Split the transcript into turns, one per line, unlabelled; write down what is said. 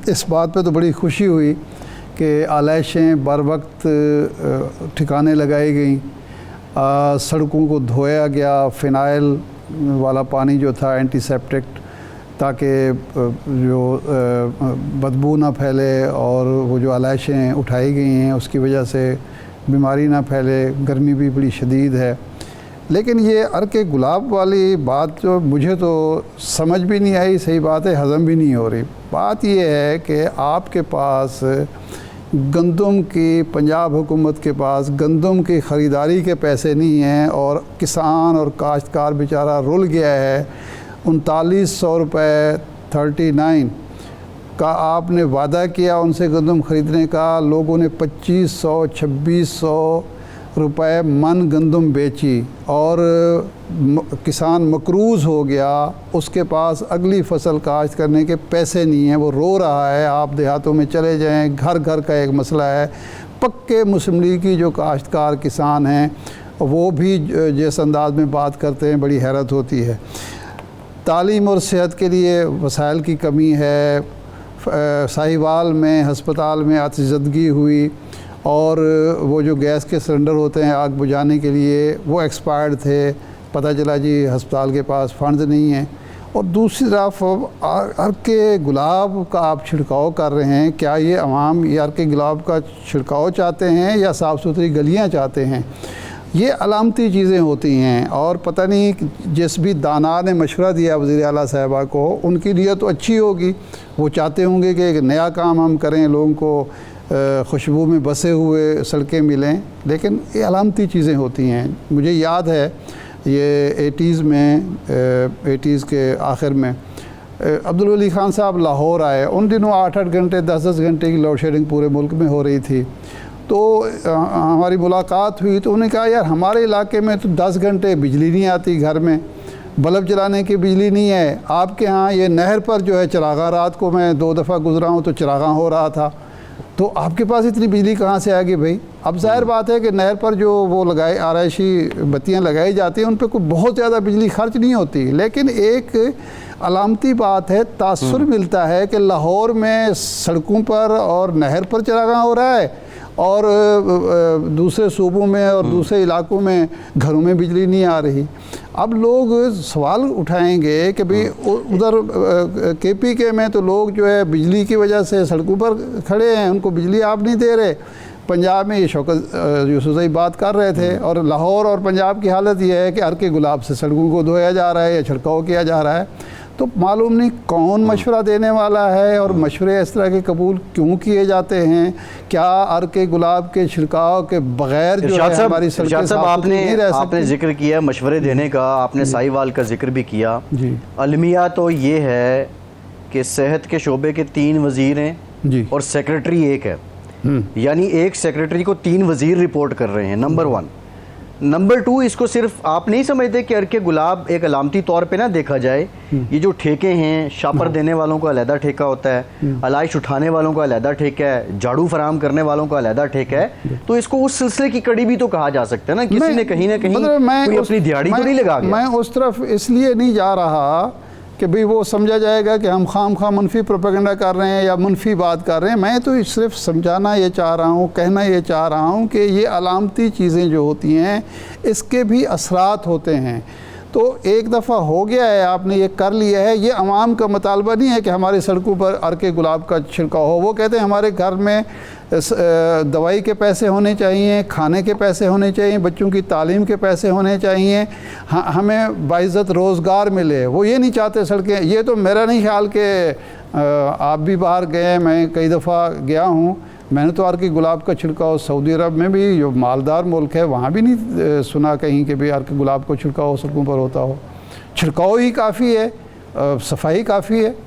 इस बात पे तो बड़ी खुशी हुई कि आलाइशें बर वक्त ठिकाने लगाई गई, सड़कों को धोया गया, फ़िनाइल वाला पानी जो था एंटीसेप्टिक, ताकि जो बदबू ना फैले और वो जो आलाइशें उठाई गई हैं उसकी वजह से बीमारी ना फैले। गर्मी भी बड़ी शदीद है। लेकिन ये अर्के गुलाब वाली बात जो मुझे तो समझ भी नहीं आई, सही बात है, हज़म भी नहीं हो रही। बात ये है कि आपके पास गंदम की, पंजाब हुकूमत के पास गंदम की ख़रीदारी के पैसे नहीं हैं और किसान और काश्तकार बेचारा रुल गया है। 3900 रुपये 39 का आपने वादा किया उनसे गंदम ख़रीदने का, लोगों ने 2500-2600 रुपये मन गंदम बेची और किसान मकरूज़ हो गया। उसके पास अगली फसल काश्त करने के पैसे नहीं हैं, वो रो रहा है। आप देहातों में चले जाएं, घर घर का एक मसला है। पक्के मुस्लिम लीग की जो काश्तकार किसान हैं वो भी जिस अंदाज में बात करते हैं, बड़ी हैरत होती है। तालीम और सेहत के लिए वसाइल की कमी है। साहिवाल में हस्पताल में आतिशज़दगी हुई और वो जो गैस के सिलेंडर होते हैं आग बुझाने के लिए वो एक्सपायर्ड थे। पता चला जी हस्पताल के पास फंड नहीं है। और दूसरी तरफ अर्के गुलाब का आप छिड़काव कर रहे हैं, क्या ये अवाम ये अर्के गुलाब का छिड़काव चाहते हैं या साफ़ सुथरी गलियाँ चाहते हैं? ये अलामती चीज़ें होती हैं। और पता नहीं जिस भी दाना ने मशवरा दिया वज़ीर आला साहिबा को, उनकी नीयत तो अच्छी होगी, वो चाहते होंगे कि एक नया काम हम करें, लोगों को खुशबू में बसे हुए सड़कें मिलें, लेकिन ये अलामती चीज़ें होती हैं। मुझे याद है ये 80s के आखिर में अब्दुल वली ख़ान साहब लाहौर आए। उन दिनों 8-8 घंटे 10-10 घंटे की लोड शेडिंग पूरे मुल्क में हो रही थी। तो हमारी मुलाकात हुई तो उन्होंने कहा यार हमारे इलाके में तो 10 घंटे बिजली नहीं आती, घर में बल्ब जलाने की बिजली नहीं है। आपके यहाँ ये नहर पर जो है चरागा, रात को मैं 2 दफ़ा गुजरा हूँ तो चरागा हो रहा था, तो आपके पास इतनी बिजली कहाँ से आ गई भाई? अब ज़ाहिर बात है कि नहर पर जो वो लगाए आराइशी बत्तियाँ लगाई जाती हैं उन पर कोई बहुत ज़्यादा बिजली खर्च नहीं होती। लेकिन एक अलामती बात है, तासुर मिलता है कि लाहौर में सड़कों पर और नहर पर चरागाह हो रहा है और दूसरे सूबों में और दूसरे इलाकों में घरों में बिजली नहीं आ रही। अब लोग सवाल उठाएंगे कि भाई उधर KPK में तो लोग जो है बिजली की वजह से सड़कों पर खड़े हैं, उनको बिजली आप नहीं दे रहे। पंजाब में ये शौकत यूसुफ़ज़ई बात कर रहे थे। और लाहौर और पंजाब की हालत ये है कि अर्के गुलाब से सड़कों को धोया जा रहा है या छिड़काव किया जा रहा है। तो मालूम नहीं कौन मशवरा देने वाला है और मशवरे इस तरह के कबूल क्यों किए जाते हैं। क्या अर्के गुलाब के छिड़काव के बगैर जो है हमारी सड़कें साफ नहीं रह सकती?
आपने जिक्र किया मशवरे देने का, आपने साहिवाल का जिक्र भी किया जी। अलमिया तो ये है कि सेहत के शोबे के 3 वज़ीर हैं जी और सेक्रेटरी एक है, यानी एक सेक्रेटरी को 3 वज़ीर रिपोर्ट कर रहे हैं। नंबर 1। नंबर 2, इसको सिर्फ आप नहीं समझते कि अर्के गुलाब एक अलामती तौर पे ना देखा जाए। ये जो ठेके हैं, शापर देने वालों का अलहदा ठेका होता है, अलाइश उठाने वालों का अलहदा ठेका है, झाड़ू फराहम करने वालों का अलहदा ठेका है, तो इसको उस सिलसिले की कड़ी भी तो कहा जा सकता है ना। किसी ने कहीं ना कहीं कोई अपनी दिहाड़ी तो नहीं लगा गया।
मैं उस तरफ इसलिए नहीं जा रहा कि भाई वो समझा जाएगा कि हम खाम मनफी प्रोपेगेंडा कर रहे हैं या मनफी बात कर रहे हैं। मैं तो सिर्फ समझाना ये चाह रहा हूँ, कहना ये चाह रहा हूँ कि ये अलामती चीज़ें जो होती हैं इसके भी असरात होते हैं। तो एक दफ़ा हो गया है, आपने ये कर लिया है, ये अवाम का मुतालबा नहीं है कि हमारी सड़कों पर अर्के गुलाब का छिड़काव हो। वो कहते हैं हमारे घर में दवाई के पैसे होने चाहिए, खाने के पैसे होने चाहिए, बच्चों की तालीम के पैसे होने चाहिए, हमें बाइज़्ज़त रोज़गार मिले। वो ये नहीं चाहते सड़कें। ये तो मेरा नहीं ख्याल कि आप भी बाहर गए, मैं कई दफ़ा गया हूँ, मैंने तो अर्के गुलाब का छिड़काव सऊदी अरब में भी, जो मालदार मुल्क है, वहाँ भी नहीं सुना कहीं कि भाई अर्के गुलाब का छिड़काव सड़कों पर होता हो। छिड़काव ही काफ़ी है, सफाई काफ़ी है।